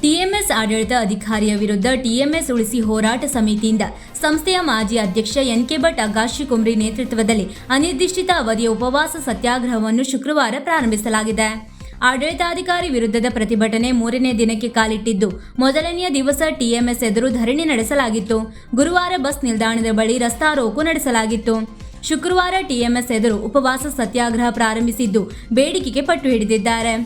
TMS ಆಡಳಿತ ಅಧಿಕಾರಿಯ ವಿರುದ್ಧ ಟಿಎಂಎಸ್ ಉಳಿಸಿ ಹೋರಾಟ ಸಮಿತಿಯಿಂದ ಸಂಸ್ಥೆಯ ಮಾಜಿ ಅಧ್ಯಕ್ಷ ಎನ್.ಕೆ. ಭಟ್ ಅಗಾಶಿ ಕುಮ್ರಿ ನೇತೃತ್ವದಲ್ಲಿ ಅನಿರ್ದಿಷ್ಟ ಅವಧಿಯ ಉಪವಾಸ ಸತ್ಯಾಗ್ರಹವನ್ನು ಶುಕ್ರವಾರ ಪ್ರಾರಂಭಿಸಲಾಗಿದೆ. ಆಡಳಿತಾಧಿಕಾರಿ ವಿರುದ್ಧದ ಪ್ರತಿಭಟನೆ 3ನೇ ದಿನಕ್ಕೆ ಕಾಲಿಟ್ಟಿದ್ದು, ಮೊದಲನೆಯ ದಿವಸ ಟಿಎಂಎಸ್ ಎದುರು ಧರಣಿ ನಡೆಸಲಾಗಿತ್ತು. ಗುರುವಾರ ಬಸ್ ನಿಲ್ದಾಣದ ಬಳಿ ರಸ್ತಾರೋಕು ನಡೆಸಲಾಗಿತ್ತು. ಶುಕ್ರವಾರ ಟಿಎಂಎಸ್ ಎದುರು ಉಪವಾಸ ಸತ್ಯಾಗ್ರಹ ಪ್ರಾರಂಭಿಸಿದ್ದು, ಬೇಡಿಕೆಗೆ ಪಟ್ಟು ಹಿಡಿದಿದ್ದಾರೆ.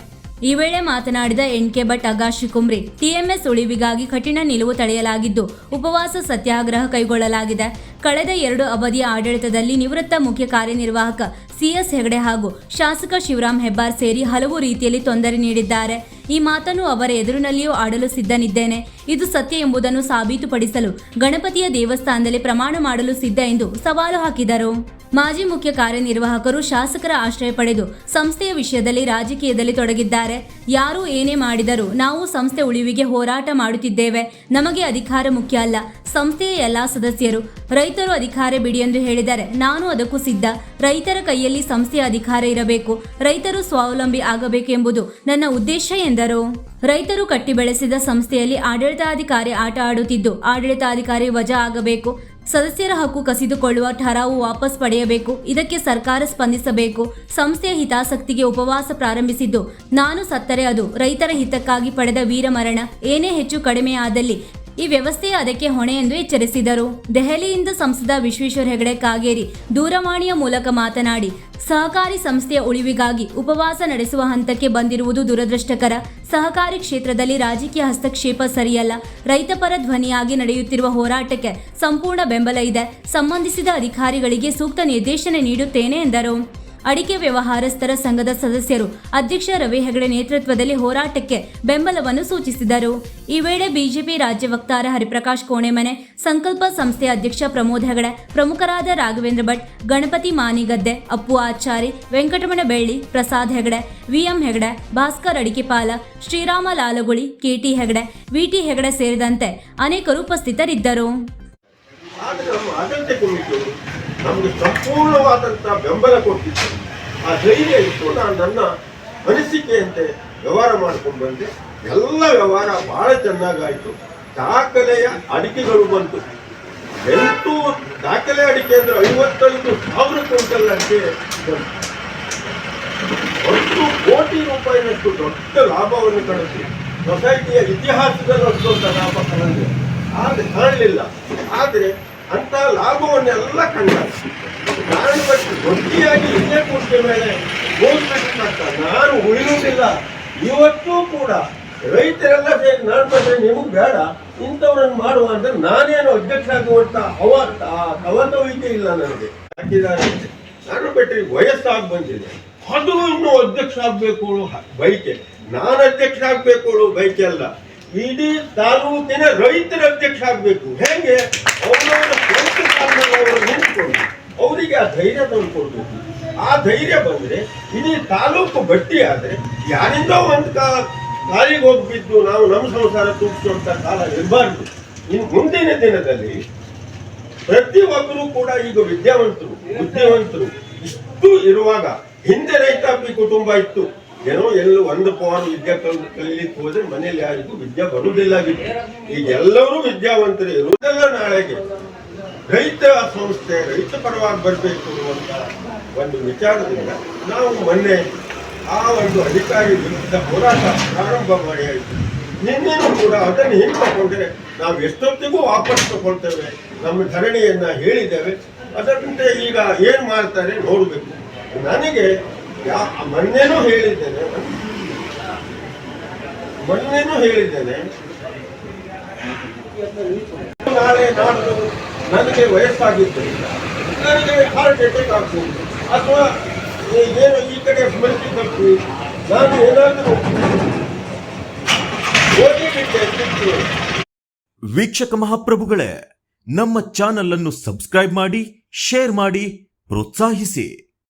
ಈ ವೇಳೆ ಮಾತನಾಡಿದ ಎನ್.ಕೆ. ಭಟ್ ಅಗಾಶಿ ಕುಮ್ರಿ, ಟಿಎಂಎಸ್ ಉಳಿವಿಗಾಗಿ ಕಠಿಣ ನಿಲುವು ತಳೆಯಲಾಗಿದ್ದು, ಉಪವಾಸ ಸತ್ಯಾಗ್ರಹ ಕೈಗೊಳ್ಳಲಾಗಿದೆ. ಕಳೆದ 2 ಅವಧಿಯ ಆಡಳಿತದಲ್ಲಿ ನಿವೃತ್ತ ಮುಖ್ಯ ಕಾರ್ಯನಿರ್ವಾಹಕ ಸಿ.ಎಸ್. ಹೆಗಡೆ ಹಾಗೂ ಶಾಸಕ ಶಿವರಾಮ್ ಹೆಬ್ಬಾರ್ ಸೇರಿ ಹಲವು ರೀತಿಯಲ್ಲಿ ತೊಂದರೆ ನೀಡಿದ್ದಾರೆ. ಈ ಮಾತನ್ನು ಅವರ ಎದುರಿನಲ್ಲಿಯೂ ಆಡಲು ಸಿದ್ಧನಿದ್ದೇನೆ. ಇದು ಸತ್ಯ ಎಂಬುದನ್ನು ಸಾಬೀತುಪಡಿಸಲು ಗಣಪತಿಯ ದೇವಸ್ಥಾನದಲ್ಲಿ ಪ್ರಮಾಣ ಮಾಡಲು ಸಿದ್ಧ ಎಂದು ಸವಾಲು ಹಾಕಿದರು. ಮಾಜಿ ಮುಖ್ಯ ಕಾರ್ಯನಿರ್ವಾಹಕರು ಶಾಸಕರ ಆಶ್ರಯ ಪಡೆದು ಸಂಸ್ಥೆಯ ವಿಷಯದಲ್ಲಿ ರಾಜಕೀಯದಲ್ಲಿ ತೊಡಗಿದ್ದಾರೆ. ಯಾರು ಏನೇ ಮಾಡಿದರೂ ನಾವು ಸಂಸ್ಥೆ ಉಳಿವಿಗೆ ಹೋರಾಟ ಮಾಡುತ್ತಿದ್ದೇವೆ. ನಮಗೆ ಅಧಿಕಾರ ಮುಖ್ಯ ಅಲ್ಲ, ಸಂಸ್ಥೆಯ ಎಲ್ಲಾ ಸದಸ್ಯರು. ರೈತರು ಅಧಿಕಾರ ಬಿಡಿ ಎಂದು ಹೇಳಿದರೆ ನಾನು ಅದಕ್ಕೂ ಸಿದ್ಧ. ರೈತರ ಕೈಯಲ್ಲಿ ಸಂಸ್ಥೆಯ ಅಧಿಕಾರ ಇರಬೇಕು, ರೈತರು ಸ್ವಾವಲಂಬಿ ಆಗಬೇಕು ಎಂಬುದು ನನ್ನ ಉದ್ದೇಶ ಎಂದರು. ರೈತರು ಕಟ್ಟಿ ಬೆಳೆಸಿದ ಸಂಸ್ಥೆಯಲ್ಲಿ ಆಡಳಿತಾಧಿಕಾರಿ ಆಟ ಆಡುತ್ತಿದ್ದು, ಆಡಳಿತಾಧಿಕಾರಿ ವಜಾ ಆಗಬೇಕು. ಸದಸ್ಯರ ಹಕ್ಕು ಕಸಿದುಕೊಳ್ಳುವ ಠರಾವು ವಾಪಸ್ ಪಡೆಯಬೇಕು. ಇದಕ್ಕೆ ಸರ್ಕಾರ ಸ್ಪಂದಿಸಬೇಕು. ಸಂಸ್ಥೆಯ ಹಿತಾಸಕ್ತಿಗೆ ಉಪವಾಸ ಪ್ರಾರಂಭಿಸಿದ್ದು, ನಾನು ಸತ್ತರೆ ಅದು ರೈತರ ಹಿತಕ್ಕಾಗಿ ಪಡೆದ ವೀರಮರಣ. ಏನೇ ಹೆಚ್ಚು ಕಡಿಮೆ ಆದಲ್ಲಿ ಈ ವ್ಯವಸ್ಥೆಯ ಅದಕ್ಕೆ ಹೊಣೆ ಎಂದು ಎಚ್ಚರಿಸಿದರು. ದೆಹಲಿಯಿಂದ ಸಂಸದ ವಿಶ್ವೇಶ್ವರ ಹೆಗಡೆ ಕಾಗೇರಿ ದೂರವಾಣಿಯ ಮೂಲಕ ಮಾತನಾಡಿ, ಸಹಕಾರಿ ಸಂಸ್ಥೆಯ ಉಳಿವಿಗಾಗಿ ಉಪವಾಸ ನಡೆಸುವ ಹಂತಕ್ಕೆ ಬಂದಿರುವುದು ದುರದೃಷ್ಟಕರ. ಸಹಕಾರಿ ಕ್ಷೇತ್ರದಲ್ಲಿ ರಾಜಕೀಯ ಹಸ್ತಕ್ಷೇಪ ಸರಿಯಲ್ಲ. ರೈತಪರ ಧ್ವನಿಯಾಗಿ ನಡೆಯುತ್ತಿರುವ ಹೋರಾಟಕ್ಕೆ ಸಂಪೂರ್ಣ ಬೆಂಬಲ ಇದೆ. ಸಂಬಂಧಿಸಿದ ಅಧಿಕಾರಿಗಳಿಗೆ ಸೂಕ್ತ ನಿರ್ದೇಶನ ನೀಡುತ್ತೇನೆ ಎಂದರು. ಅಡಿಕೆ ವ್ಯವಹಾರಸ್ಥರ ಸಂಘದ ಸದಸ್ಯರು ಅಧ್ಯಕ್ಷ ರವಿ ಹೆಗಡೆ ನೇತೃತ್ವದಲ್ಲಿ ಹೋರಾಟಕ್ಕೆ ಬೆಂಬಲವನ್ನು ಸೂಚಿಸಿದರು. ಈ ವೇಳೆ ಬಿಜೆಪಿ ರಾಜ್ಯ ವಕ್ತಾರ ಹರಿಪ್ರಕಾಶ್ ಕೋಣೆಮನೆ, ಸಂಕಲ್ಪ ಸಂಸ್ಥೆಯ ಅಧ್ಯಕ್ಷ ಪ್ರಮೋದ್ ಹೆಗಡೆ, ಪ್ರಮುಖರಾದ Raghavendra Bhat, Ganapati ಮಾನಿಗದ್ದೆ, Appu Achari, Venkataramana Belli, Prasad Hegde, VM Hegde, Bhaskar Adikepala, Shrirama Lalaguli, KT Hegde, VT Hegde ಸೇರಿದಂತೆ ಅನೇಕರು ಉಪಸ್ಥಿತರಿದ್ದರು. ನಮಗೆ ಸಂಪೂರ್ಣವಾದಂತಹ ಬೆಂಬಲ ಕೊಟ್ಟಿತ್ತು. ಆ ಧೈರ್ಯ ಇತ್ತು. ನಾನು ನನ್ನ ಅನಿಸಿಕೆಯಂತೆ ವ್ಯವಹಾರ ಮಾಡ್ಕೊಂಡು ಬಂದೆ. ಎಲ್ಲ ವ್ಯವಹಾರ ಬಹಳ ಚೆನ್ನಾಗಾಯಿತು. ದಾಖಲೆಯ ಅಡಿಕೆಗಳು ಬಂತು. 8 ದಾಖಲೆ ಅಡಿಕೆ ಅಂದರೆ 55,000 ಕ್ವಿಂಟಲ್ ಅಡಿಕೆ ಬಂತು. 1 ಕೋಟಿ ರೂಪಾಯಿನಷ್ಟು ದೊಡ್ಡ ಲಾಭವನ್ನು ಕಳಿಸಿ ಸೊಸೈಟಿಯ ಇತಿಹಾಸದಲ್ಲಿ ಅಷ್ಟೊಂದು ಲಾಭ ಕಾಣಲಿಲ್ಲ. ಆದರೆ ಅಂತ ಲಾಭವನ್ನೆಲ್ಲ ಕಂಡ ಕಾರಣಪಟ್ಟು ದೊಡ್ಡಿಯಾಗಿ ಇಲ್ಲೇ ಕೂರ್ಕೆ ಮೇಲೆ ಹೋಗ್ಬೇಕಂತ ನಾನು ಉಳಿಯುವುದಿಲ್ಲ. ಇವತ್ತೂ ಕೂಡ ರೈತರೆಲ್ಲ ಸೇರಿ ನಾನು ಬಂದರೆ ನಿಮಗೆ ಬೇಡ, ಇಂಥವ್ರನ್ನು ಮಾಡುವ ಅಂದ್ರೆ ನಾನೇನು ಅಧ್ಯಕ್ಷ ಆಗುವಂತ ಕವತವಿಕೆ ಇಲ್ಲ ನನಗೆ. ಹಾಕಿದ್ದಾರೆ ನಾನು ಬಿಟ್ಟರೆ ವಯಸ್ಸಾಗಿ ಬಂದಿದೆ. ಅದು ಇನ್ನೂ ಅಧ್ಯಕ್ಷ ಆಗಬೇಕು ಬೈಕೆ. ನಾನು ಅಧ್ಯಕ್ಷ ಆಗಬೇಕು ಬೈಕೆ ಅಲ್ಲ, ಇಡೀ ತಾಲೂಕಿನ ರೈತರ ಅಧ್ಯಕ್ಷ ಆಗಬೇಕು. ಹೇಗೆ ಅವರವರ ನಿಂತ್ಕೊಂಡು ಅವರಿಗೆ ಆ ಧೈರ್ಯ ತಂದುಕೊಡ್ಬೇಕು. ಆ ಧೈರ್ಯ ಬಂದರೆ ಇಡೀ ತಾಲೂಕು ಗಟ್ಟಿ ಆದರೆ ಯಾರಿಂದೋ ಒಂದು ಕಾಲಿಗೆ ಹೋಗ್ಬಿದ್ದು ನಾವು ನಮ್ಮ ಸಂಸಾರ ತೂಗಿಸುವಂತ ಕಾಲ ಇರಬಾರ್ದು. ಇನ್ನು ಮುಂದಿನ ದಿನದಲ್ಲಿ ಪ್ರತಿಯೊಬ್ಬರು ಕೂಡ ಈಗ ವಿದ್ಯಾವಂತರು ಬುದ್ಧಿವಂತರು ಇಷ್ಟು ಇರುವಾಗ, ಹಿಂದೆ ರೈತಾಪಿ ಕುಟುಂಬ ಇತ್ತು. ಏನೋ ಎಲ್ಲೂ 1 ಪವನ್ ವಿದ್ಯೆ ಕಲಿಲಿಕ್ಕೆ ಹೋದ್ರೆ ಮನೇಲಿ ಯಾರಿಗೂ ವಿದ್ಯೆ ಬರುವುದಿಲ್ಲಾಗಿತ್ತು. ಈಗ ಎಲ್ಲರೂ ವಿದ್ಯಾವಂತರು ಇರುವುದೆಲ್ಲ ನಾಳೆಗೆ ರೈತ ಸಂಸ್ಥೆ ರೈತ ಪರವಾಗಿ ಬರಬೇಕು ಅನ್ನುವಂತ ಒಂದು ವಿಚಾರದಿಂದ ನಾವು ಮೊನ್ನೆ ಆ ಒಂದು ಅಧಿಕಾರಿ ವಿರುದ್ಧ ಹೋರಾಟ ಪ್ರಾರಂಭ ಮಾಡಿ ಆಯಿತು. ನಿನ್ನೆನೂ ಕೂಡ ಅದನ್ನು ಹಿಂದುಕೊಂಡ್ರೆ ನಾವು ಎಷ್ಟೊತ್ತಿಗೂ ವಾಪಸ್ ತಗೊಳ್ತೇವೆ. ನಮ್ಮ ಧರಣಿಯನ್ನ ಹೇಳಿದ್ದೇವೆ. ಅದರಂತೆ ಈಗ ಏನ್ ಮಾಡ್ತಾರೆ ನೋಡಬೇಕು. ನನಗೆ ಮೊನ್ನೆನೂ ಹೇಳಿದ್ದೇನೆ ನಾಳೆ ನಾಡ್ದು ನನಗೆ ವಯಸ್ಸಾಗಿದ್ದರಿಂದ ನನಗೆ ಹಾರ್ಟ್ ಅಟ್ಯಾಕ್ ಆಗ್ಬೋದು, ಅಥವಾ ಏನು ಈ ಕಡೆ ಸ್ಮೃತಿ ತಪ್ಪು ನಾನು ಏನಾದರೂ ಓದಿಬಿಟ್ಟೆ. ವೀಕ್ಷಕ ಮಹಾಪ್ರಭುಗಳೇ, ನಮ್ಮ ಚಾನಲ್ ಅನ್ನು ಸಬ್ಸ್ಕ್ರೈಬ್ ಮಾಡಿ, ಶೇರ್ ಮಾಡಿ, ಪ್ರೋತ್ಸಾಹಿಸಿ.